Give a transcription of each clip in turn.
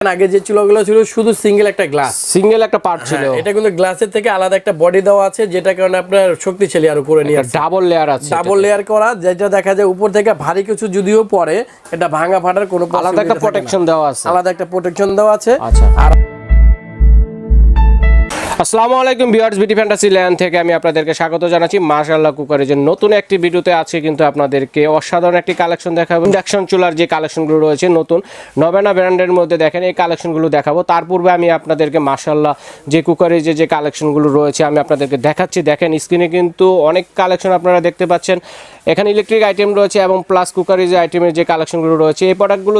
আগে যে চুলাগুলো ছিল শুধু সিঙ্গেল একটা গ্লাস, সিঙ্গেল একটা পার্ট ছিল। এটা কিন্তু গ্লাসের থেকে আলাদা একটা বডি দেওয়া আছে, যেটা কারণে আপনার শক্তিশালী আরো করে নিয়ে আসছে। ডাবল লেয়ার আছে, ডাবল লেয়ার করা, যেটা দেখা যায় উপর থেকে ভারী কিছু যদিও পড়ে এটা ভাঙা ফাটার কোনো আলাদা একটা প্রোটেকশন দেওয়া আছে, আলাদা একটা প্রোটেকশন দেওয়া আছে। আচ্ছা। আর আসসালামু আলাইকুম ভিউয়ার্স, বিটি ফ্যান্টাসিল্যান্ড থেকে আমি আপনাদেরকে স্বাগত জানাচ্ছি। মাশাআল্লাহ কুকারের যে নতুন একটি ভিডিওতে আছে কিন্তু আপনাদেরকে অসাধারণ একটি কালেকশন দেখাবো। ইন্ডাকশন চুলার যে কালেকশনগুলো রয়েছে নতুন নভেনা ব্র্যান্ডের মধ্যে দেখেন এই কালেকশনগুলো দেখাবো। তার পূর্বে আমি আপনাদেরকে মাশাআল্লাহ যে কুকারের যে কালেকশনগুলো রয়েছে আমি আপনাদেরকে দেখাচ্ছি। দেখেন স্ক্রিনে কিন্তু অনেক কালেকশন আপনারা দেখতে পাচ্ছেন। এখানে ইলেকট্রিক আইটেম রয়েছে এবং প্লাস কুকারের যে আইটেমের যে কালেকশনগুলো রয়েছে, এই প্রোডাক্টগুলো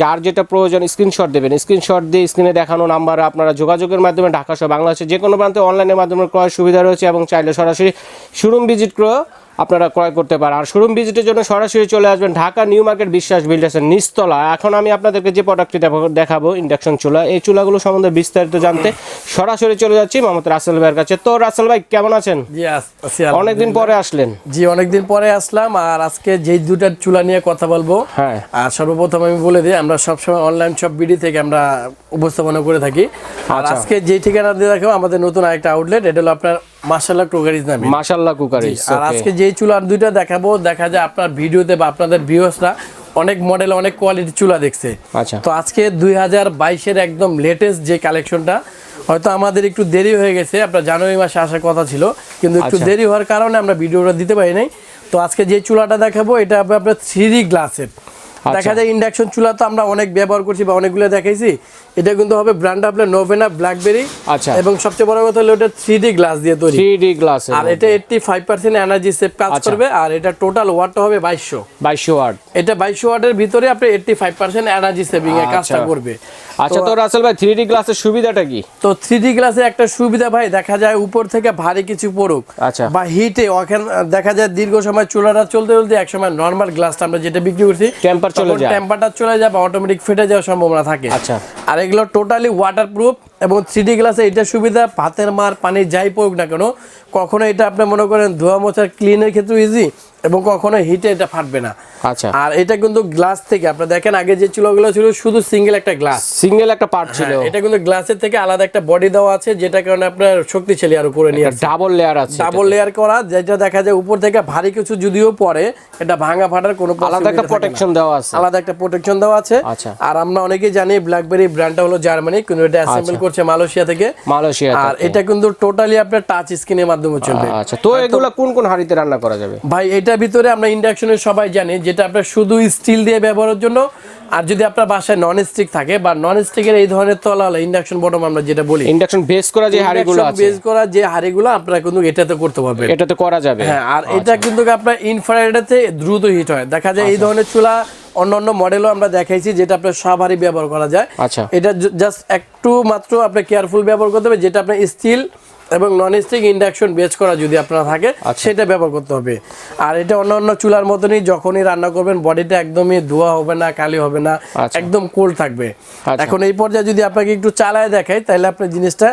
যার যেটা প্রয়োজন স্ক্রিনশট দেবেন। স্ক্রিনশট দিয়ে স্ক্রিনে দেখানো নাম্বারে আপনারা যোগাযোগের মাধ্যমে ঢাকা সহ বাংলাদেশের যে কোনো প্রান্তে অনলাইনের মাধ্যমে ক্রয়ের সুবিধা রয়েছে এবং চাইলে সরাসরি শোরুম ভিজিট করে আপনারা ক্রয় করতে পারেন। আর শোরুম ভিজিটের জন্য সরাসরি চলে আসবেন ঢাকা নিউ মার্কেট বিশ্বাস বিল্ডার্সের নিচতলা। এখন আমি আপনাদেরকে যে প্রোডাক্টটি দেখাবো ইন্ডাকশন চুলা, এই চুলাগুলো সম্বন্ধে বিস্তারিত জানতে সরাসরি চলে যাচ্ছি মোহাম্মদ রাসেল ভাইয়ের কাছে। তো রাসেল ভাই কেমন আছেন? জি অনেকদিন পরে আসলেন। জি অনেকদিন পরে আসলাম। আর আজকে যে দুটো চুলা নিয়ে কথা বলবো, হ্যাঁ, আর সর্বপ্রথম আমি বলে দিই আমরা সবসময় অনলাইন শপ বিডি থেকে আমরা উপস্থাপনা করে থাকি। আর আজকে যে ঠিকানা দিয়ে দেখাবো আমাদের নতুন আরেকটা আউটলেট, এটা হলো আপনার মাশাআল্লাহ কুকারিজ নামে। মাশাআল্লাহ কুকারিজ। আর আজকে যে চুলার দুইটা দেখাবো, দেখা যায় আপনার ভিডিওতে বা আপনাদের ভিউয়ার্সরা অনেক মডেল অনেক কোয়ালিটি চুলা দেখছে। আচ্ছা, তো আজকে 2022-এর একদম লেটেস্ট যে কালেকশনটা, হয়তো আমাদের একটু দেরি হয়ে গেছে, আপনার জানুয়ারি মাসে আসার কথা ছিল কিন্তু একটু দেরি হওয়ার কারণে আমরা ভিডিওটা দিতে পারি নাই। তো আজকে যে চুলাটা দেখাবো এটা আপনার 3D গ্লাসের। দেখা যায় ইন্ডাকশন চুলা তো আমরা অনেক ব্যবহার করছি বা অনেকগুলো দেখাইছি, এটা কিন্তু হবে ব্র্যান্ড আপনার নোভেনা ব্ল্যাকবেরি। আচ্ছা, এবং সবচেয়ে বড় কথা হলো এটা 3D গ্লাস দিয়ে তৈরি। 3D গ্লাস, আর এটা 85% এনার্জি সেভ কাজ করবে। আর এটা টোটাল ওয়াটটা হবে 2200 ওয়াট। এটা 2200 ওয়াটের ভিতরে আপনি 85% এনার্জি সেভিং এর কাজটা করবে। আচ্ছা, তো রাসেল ভাই 3D গ্লাসের সুবিধাটা কি? তো 3D গ্লাসের একটা সুবিধা ভাই, দেখা যায় উপর থেকে ভারী কিছু পড়ুক, আচ্ছা, বা হিটে ওখানে দেখা যায় দীর্ঘ সময় চুলাটা চলতে চলতে এক সময় নরমাল গ্লাসটা আমরা যেটা বিক্রি করছি টেম্পারটা চলে যায় বা অটোমেটিক ফেটে যাওয়ার সম্ভাবনা থাকে। আচ্ছা, আর এগুলো টোটালি ওয়াটারপ্রুফ এবং 3D গ্লাসে এটা সুবিধা, ভাতের মার পানি যাই পড়ুক না কেন কখনো এটা আপনি মনে করেন ধোয়া মোছার ক্লিনের ক্ষেত্রে ইজি, এবং কখনো হিটে এটা ফাটবে না। আচ্ছা, আর এটা কিন্তু গ্লাস থেকে আপনারা দেখেন আগে যে চুলাগুলো ছিল শুধু সিঙ্গেল একটা গ্লাস, সিঙ্গেল একটা পার্ট ছিল, এটা কিন্তু গ্লাসের থেকে আলাদা একটা বডি দেওয়া আছে, যেটা কারণে আপনার শক্তিশালী আরো করে নিয়ে আসছে। ডাবল লেয়ার আছে, ডাবল লেয়ার করা, যেটা দেখা যায় উপর থেকে ভারী কিছু যদিও পড়ে এটা ভাঙা ফাটার কোনো আলাদা একটা প্রোটেকশন দেওয়া আছে, আলাদা একটা প্রোটেকশন দেওয়া আছে। আচ্ছা, আর আমরা অনেকেই জানি ব্ল্যাকবেরি ব্র্যান্ডটা হলো জার্মানি, কিন্তু এটা অ্যাসেম্বল করছে মালয়েশিয়া থেকে। আর এটা কিন্তু টোটালি আপনার টাচ স্ক্রিনের মাধ্যমে চলবে। আচ্ছা, তো এগুলা কোন কোন হাঁড়িতে রান্না করা যাবে ভাই? এটার ভিতরে আমরা ইন্ডাকশনের সবাই জানি যেটা আপনার শুধু স্টিল দিয়ে ব্যবহারের জন্য, আর যদি আপনার বাসায় নন স্টিক থাকে বা নন স্টিকের এই ধরনের তলা হলো ইন্ডাকশন বটম আমরা যেটা বলি, ইন্ডাকশন বেস করা যে হাঁড়িগুলো আছে, বেস করা যে হাঁড়িগুলো আপনারা কিন্তু এটাতে করতে পারবেন, এটাতে করা যাবে। হ্যাঁ, আর এটা কিন্তু আপনার ইনফ্রারেডেতে দ্রুত হিট হয়। দেখা যায় এই ধরনের চুলা অন্যান্য মডেলও আমরা দেখাইছি যেটা আপনার সব হাঁড়ি ব্যবহার করা যায়। আচ্ছা, এটা জাস্ট একটু মাত্র আপনি কেয়ারফুল ব্যবহার করতে হবে, যেটা আপনার স্টিল এবং নন স্টিক ইন্ডাকশন বেস করা যদি আপনার থাকে সেটা ব্যবহার করতে হবে। আর এটা অন্যান্য চুলার মতনই যখনই রান্না করবেন বডিটা একদমই ধোয়া হবে না, কালি হবে না, একদম কোল্ড থাকবে। এখন এই পর্যায়ে যদি আপনাকে একটু চালায় দেখাই তাহলে আপনার জিনিসটা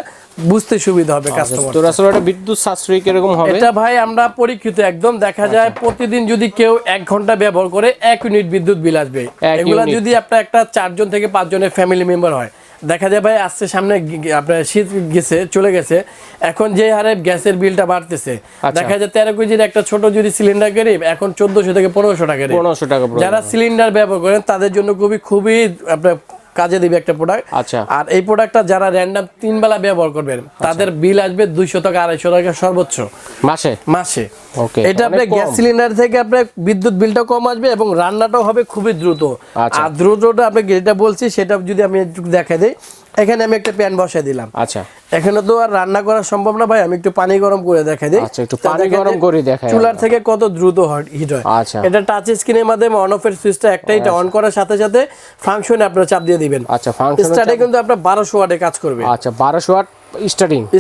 বুঝতে সুবিধা হবে কাস্টমার। তো আসলে এটা বিদ্যুৎ সাশ্রয়ী কিরকম হবে? এটা ভাই আমরা পরীক্ষিত একদম, দেখা যায় প্রতিদিন যদি কেউ 1 ঘন্টা ব্যবহার করে 1 ইউনিট বিদ্যুৎ বিল আসবে। এগুলা যদি আপনার একটা 4 জন থেকে 5 জনের ফ্যামিলি মেম্বার হয়, দেখা যায় ভাই আসছে সামনে আপনার শীত গেছে চলে গেছে, এখন যে হারে গ্যাসের বিলটা বাড়তেছে, দেখা যায় 13 কেজির একটা ছোট যদি সিলিন্ডার কিনি এখন 1400 থেকে 1500 টাকা। যারা সিলিন্ডার ব্যবহার করেন তাদের জন্য খুবই আপনার কাজে দিবে একটা প্রোডাক্ট। আচ্ছা, আর এই প্রোডাক্টটা যারা র্যান্ডম 3 বেলা ব্যবহার করবেন তাদের বিল আসবে 200 টাকা 250 টাকা সর্বোচ্চ মাসে। এটা আপনার গ্যাস সিলিন্ডার থেকে আপনার বিদ্যুৎ বিলটা কম আসবে এবং রান্নাটাও হবে খুবই দ্রুত। আর দ্রুতটা আপনি যেটা বলছি সেটা যদি আমি একটু দেখাই দিই, এখানে আমি একটা প্যান বসাই দিলাম। আচ্ছা, এখানে তো আর রান্না করা সম্ভব না ভাই, আমি একটু পানি গরম করে দেখাই দিই। আচ্ছা, একটু পানি গরম করে দেখাই চুলার থেকে কত দ্রুত হিট হয়। আচ্ছা, এটা টাচ স্ক্রিনের মাধ্যমে অন অফ এর সুইচটা একটাই, এটা অন করার সাথে সাথে ফাংশনে আপনারা চাপ দিয়ে দিবেন। আচ্ছা, ফাংশন স্টার্টে কিন্তু আপনার 1200 ওয়াটে কাজ করবে। আচ্ছা, 1200 ওয়াট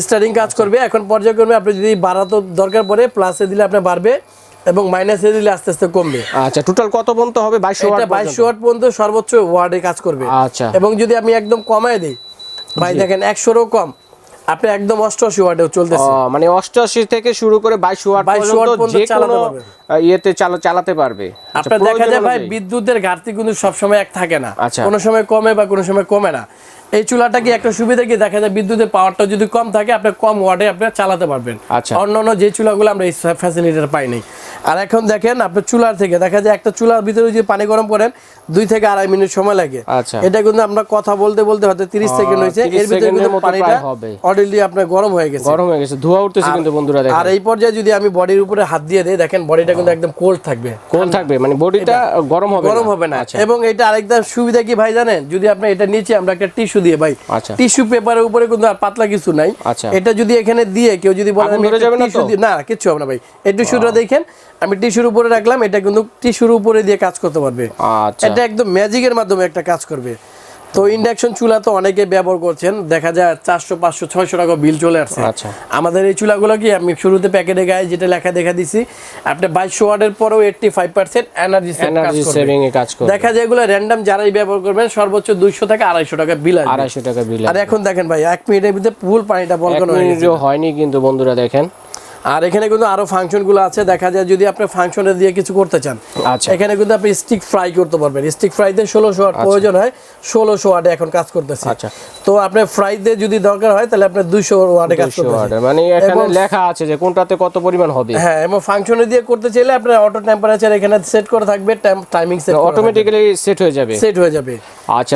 স্টার্টিং কাজ করবে। এখন পর্যায়ক্রমে আপনি যদি বাড়াতে দরকার পড়ে প্লাসে দিলে আপনার বাড়বে এবং মাইনাসে দিলে আস্তে আস্তে কমবে। আচ্ছা, টোটাল কত পর্যন্ত হবে? 2200 ওয়াট পর্যন্ত সর্বোচ্চ ওয়াটে কাজ করবে। আচ্ছা, এবং যদি আমি একদম কমায় দিই ভাই, দেখেন 100 এরও কম আপনি একদম 88 ওয়াটেও চলতেছে। মানে 88 থেকে শুরু করে 22 ওয়াট পর্যন্ত যে কোনো ইয়েতে চালাতে পারবে। আপনার দেখা যায় ভাই বিদ্যুতের ঘাটতি কিন্তু সব সময় এক থাকে না, কোনো সময় কমে বা কোনো সময় কমে না। এই চুলাটা কি একটা সুবিধা কি দেখা যায় বিদ্যুতের পাওয়ারটা যদি কম থাকে আপনি কম ওয়াটে আপনি চালাতে পারবেন। অন্যান্য যে চুলাগুলো আমরা এই ফ্যাসিলিটিটা পাই নাই। আর এখন দেখেন আপনার চুলার থেকে দেখা যায় একটা চুলার ভিতরে যদি পানি গরম করেন 2 থেকে 2.5 মিনিট সময় লাগে। এটা কিন্তু আমরা কথা বলতে বলতে হয়তো 30 সেকেন্ড হয়েছে, এর ভিতরে কিন্তু পানিটা অলরেডি আপনার গরম হয়ে গেছে, ধোয়া উঠতেছে কিন্তু বন্ধুরা দেখেন। আর এই পর্যায়ে যদি আমি বডির উপরে হাত দিয়ে দেই দেখেন বডিটা কিন্তু একদম কোল্ড থাকবে, মানে বডিটা গরম হবে না। এবং এটা আরেকটা সুবিধা কি ভাই জানেন, যদি আপনি এটা নিচে আমরা একটা টিস্যু দিয়ে ভাই, টিস্যু পেপারের উপরে কিন্তু আর পাতলা কিছু নাই, এটা যদি এখানে দিয়ে কেউ যদি বলেন টিস্যু দিয়ে, না কিচ্ছু হবে না ভাই। এই টিস্যুটা দেখেন আমি টিস্যুর উপরে রাখলাম, এটা কিন্তু টিস্যুর উপরে দিয়ে কাজ করতে পারবে। এটা একদম ম্যাজিকের মাধ্যমে একটা কাজ করবে। তো ইন্ডাকশন চুলা তো অনেকে ব্যবহার করছেন, দেখা যায় 400 500 600 টাকা বিল চলে আসছে। আমাদের এই চুলাগুলো কি আমি শুরুতে প্যাকেটে গায়ে যেটা লেখা দেখা দিছি, আপনি 2200 ওয়াটের পরেও 85% এনার্জি সেভিং এ কাজ করবে। দেখা যায় এগুলো র‍্যান্ডম যারাই ব্যবহার করবেন সর্বোচ্চ 200 থেকে 250 টাকা বিল আসবে। 250 টাকা বিল। আর এখন দেখেন ভাই 1 মিনিটের ভিতরে ফুল পানিটা বলকানো হয়ে গেছে, হয়নি কিন্তু বন্ধুরা দেখেন। আর এখানে কিন্তু আরো ফাংশন গুলো আছে, দেখা যায় যদি আপনি ফাংশনে দিয়ে কিছু করতে চান, এখানে কিন্তু আপনি স্টিক ফ্রাই করতে পারবেন। স্টিক ফ্রাইতে 1600 ওয়াট প্রয়োজন হয়, 1600 ওয়াটে এখন কাজ করতেছে। তো আপনি ফ্রাইতে যদি দরকার হয় তাহলে আপনি 200 ওয়াটে কাজ করতে পারবেন। মানে এখানে লেখা আছে যে কোনটাতে কত পরিমাণ হবে। হ্যাঁ, এবং ফাংশনে দিয়ে করতে চাইলে আপনার অটো টেম্পারেচার এখানে সেট করা থাকবে, টাইমিং সেট অটোমেটিক্যালি সেট হয়ে যাবে। আচ্ছা,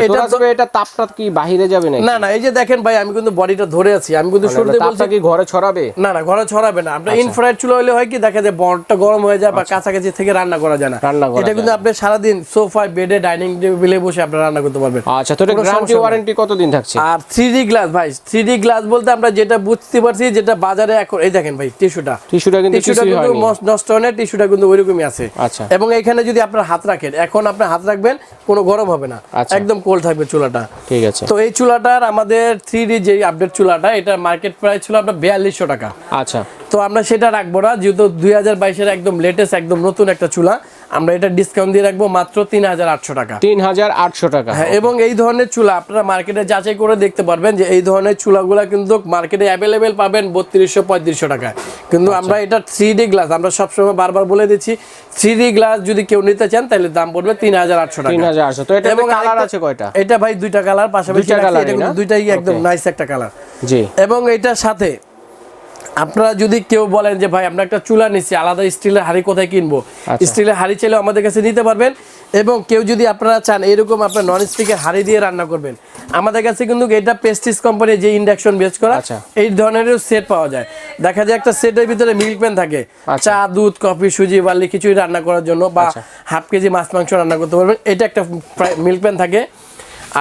এটা তাপটা কি বাইরে যাবে নাকি? না, এই যে দেখেন ভাই আমি কিন্তু বডিটা ধরে আছি, আমি কিন্তু শুরুতে বলছি কি ঘরে ছড়াবে? না, ঘরে ছড়াবে না। আপনার ইনফ্রারেড চুলা হলে হয় কি দেখা যায় বডটা গরম হয়ে যায় বা কাছাকাছি থেকে রান্না করা যায় না। এটা কিন্তু আপনি সারা দিন সোফায়, বেডে, ডাইনিং টেবিলে বসে আপনি রান্না করতে পারবেন। আচ্ছা, তো এটা গ্যারান্টি ওয়ারেন্টি কতদিন থাকছে? আর 3D গ্লাস ভাই, 3D গ্লাস বলতে আমরা যেটা বুঝতে পারছি, যেটা বাজারে এখন এই দেখেন ভাই টিস্যুটা কিন্তু নষ্ট হয় না, টিস্যুটা কিন্তু ওইরকমই আছে। এবং এখানে যদি আপনার হাত রাখেন, এখন আপনি হাত রাখবেন কোনো গরম হবে না, একদম কোল্ড থাকবে চুলাটা। ঠিক আছে। তো এই চুলাটার আমাদের 3D যে আপডেট চুলাটা, এটা মার্কেট প্রাইস ছিল আপনার 4200 টাকা। আচ্ছা, তো আমরা সেটা রাখবো না, যেহেতু 2022 একদম লেটেস্ট একদম নতুন একটা চুলা, আমরা এটা ডিসকাউন্ট দিয়ে রাখবো মাত্র 3800 টাকা। 3800 টাকা। হ্যাঁ, এবং এই ধরনের চুলা আপনারা মার্কেটে যাচাই করে দেখতে পারবেন যে এই ধরনের চুলাগুলা কিন্তু মার্কেটে অ্যাভেলেবেল পাবেন 3200 3500 টাকা। কিন্তু আমরা এটা 3D গ্লাস, আমরা সবসময় বারবার বলে দিচ্ছি 3D গ্লাস যদি কেউ নিতে চান তাহলে দাম পড়বে 3800 টাকা। 3800। তো এটা কালার আছে কয়টা? এটা ভাই দুইটা কালার পাশাপাশি, এটা কিন্তু দুইটাই একদম নাইস একটা কালার। জি। এবং এটার সাথে আপনারা যদি কেউ বলেন যে ভাই আমরা একটা চুলা নিচ্ছি, আলাদা স্টিলের হাঁড়ি কোথায় কিনবো, স্টিলের হাঁড়ি চাইলেও আমাদের কাছে নিতে পারবেন। এবং কেউ যদি আপনারা চান এরকম আপনার নন স্টিকের হাঁড়ি দিয়ে রান্না করবেন, আমাদের কাছে কিন্তু এটা প্রেস্টিজ কোম্পানি যে ইন্ডাকশন বেস করা এই ধরনের সেট পাওয়া যায়। দেখা যায় একটা সেটের ভিতরে মিল্ক প্যান থাকে, চা, দুধ, কফি, সুজি, বার্লি খিচুড়ি রান্না করার জন্য বা হাফ কেজি মাছ মাংস রান্না করতে পারবেন। এটা একটা মিল্ক প্যান থাকে,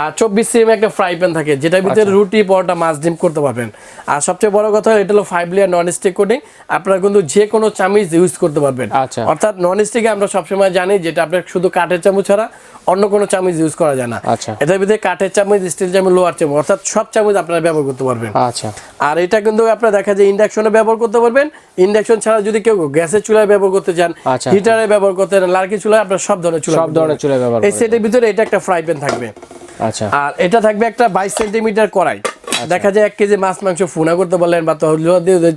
আর 24 cm একটা ফ্রাই প্যান থাকে, যেটার ভিতরে রুটি, পরোটা, মাছ, ডিম করতে পারবেন। আর সবচেয়ে বড় কথা এটা হলো 5 লেয়ার নন স্টিক কোটিং, আপনারা কিন্তু যে কোনো চামচ ইউজ করতে পারবেন। অর্থাৎ নন স্টিকে আমরা সবসময় জানি যেটা আপনার শুধু কাঠের চামচ ছাড়া অন্য কোনো চামচ ইউজ করা যায় না। এটার ভিতরে কাঠের চামচ, স্টিল চামচ, লোহার চামচ, অর্থাৎ সব চামচ আপনারা ব্যবহার করতে পারবেন। আর এটা কিন্তু আপনারা দেখা যায় ইন্ডাকশনে ব্যবহার করতে পারবেন। ইন্ডাকশন ছাড়া যদি কেউ গ্যাসের চুলায় ব্যবহার করতে চান, হিটারে ব্যবহার করতে চান, লার্কি চুলায়, আপনারা সব ধরনের চুলা ব্যবহার। এই সেটের ভিতরে এটা একটা ফ্রাই প্যান থাকবে। আচ্ছা, আর এটা থাকবে একটা 22 সেন্টিমিটার কড়াই, দেখা যায় 1 কেজি মাছ মাংস ফুনা করতে বললেন বা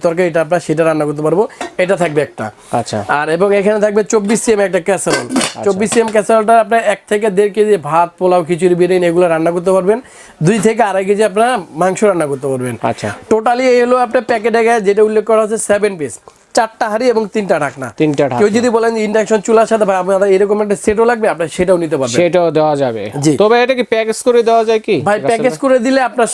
তরকারি, এটা আপনারা সেটা রান্না করতে পারবো, এটা থাকবে একটা। আচ্ছা, আর এবং এখানে থাকবে 24 cm একটা ক্যাসারোল। 24 cm ক্যাসারোলটা আপনারা 1 থেকে 1.5 কেজি ভাত, পোলাও, খিচুড়ি, বিরিয়ানি এগুলো রান্না করতে পারবেন। 2 থেকে 2.5 কেজি আপনারা মাংস রান্না করতে পারবেন। আচ্ছা, টোটালি এই হলো আপনার প্যাকেটে গায়ে যেটা উল্লেখ করা হচ্ছে 7 পিস, 4টা হাঁড়ি এবং 3টা ঢাকনা। কেউ যদি বলেন ইন্ডাকশন চুলার সাথে ভাই আপনাদের এরকম একটা সেটও লাগবে, আপনারা সেটাও নিতে পারবেন, সেটাও দেওয়া যাবে। তবে এটা কি প্যাকেজ করে দেওয়া যায় কি ভাই? প্যাকেজ করে দিলে আপনার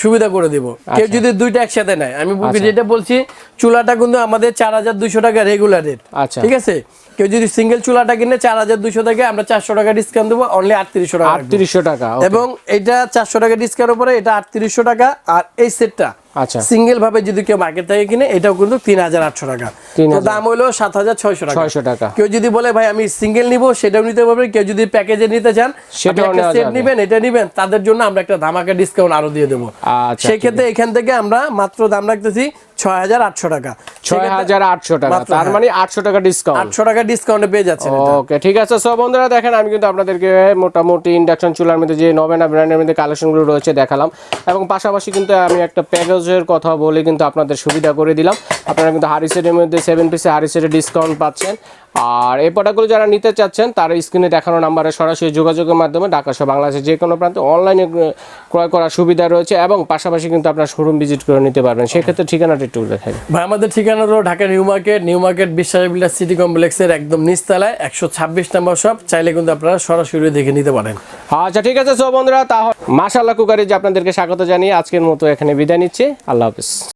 সুবিধা করে দেব। কেউ যদি দুইটা একসাথে নেয়, আমি যেটা বলছি চুলাটা কিন্তু আমাদের 4200 টাকা রেগুলার রেট। আচ্ছা, ঠিক আছে। কেউ যদি সিঙ্গেল চুলাটা কিনে 4200 টাকা, আমরা 400 টাকা ডিসকাউন্ট দেবো, অনলি 3800 টাকা। 3800 টাকা। এবং এটা 400 টাকা ডিসকাউন্টের উপরে এটা 3800 টাকা। আর এই সেটটা আচ্ছা সিঙ্গেল ভাবে যদি কেউ মার্কেট থেকে কিনে এটাও কিন্তু 3800 টাকা। তো দাম হলো 7600 টাকা। 600 টাকা। কেউ যদি বলে ভাই আমি সিঙ্গেল নিব, সেটাও নিতে পারবেন। কেউ যদি প্যাকেজে নিতে চান, সেটাও সেট নেবেন, এটা নেবেন, তাদের জন্য আমরা একটা ধামাকা ডিসকাউন্ট আরো দিয়ে দেবো। সেই ক্ষেত্রে এখান থেকে আমরা মাত্র দাম রাখতেছি 6,800 টাকা। 6,800 টাকা, মাত্র, তার মানে 800 টাকা ডিসকাউন্ট। 800 টাকা ডিসকাউন্টে পেয়ে যাচ্ছেন এটা। ওকে ঠিক আছে। সো বন্ধুরা দেখেন, আমি কিন্তু আপনাদেরকে মোটামুটি ইন্ডাকশন চুলার মধ্যে যে নবেনা ব্র্যান্ডের মধ্যে কালেকশনগুলো রয়েছে দেখালাম, এবং পাশাপাশি কিন্তু আমি একটা প্যাকেজের কথা বলে কিন্তু আপনাদের সুবিধা করে দিলাম। আপনারা কিন্তু হাড়ি সেটের মধ্যে 7 পিসে হাড়ি সেটের ডিসকাউন্ট পাচ্ছেন। আর এই প্রোডাক্টগুলো যারা নিতে চাচ্ছেন তারা স্ক্রিনে দেখানো নাম্বারে সরাসরি যোগাযোগের মাধ্যমে ঢাকা সহ বাংলাদেশের যে কোনো প্রান্তে অনলাইনে ক্রয় করার সুবিধা রয়েছে, এবং পাশাপাশি কিন্তু আপনার শোরুম ভিজিট করে নিতে পারবেন। সেক্ষেত্রে ঠিকানাটা একটু দেখাই ভাই। আমাদের ঠিকানা হলো ঢাকা নিউ মার্কেট বিশ্বাস বিল্ডার সিটি কমপ্লেক্সের একদম নিচতলায় 126 নম্বর শপ। চাইলে কিন্তু আপনারা সরাসরি দেখে নিতে পারেন। আচ্ছা ঠিক আছে। সো বন্ধুরা তাহলে মাশাআল্লাহ কুকারি যে আপনাদেরকে স্বাগত জানিয়ে আজকের মতো এখানে বিদায় নিচ্ছি। আল্লাহ হাফেজ।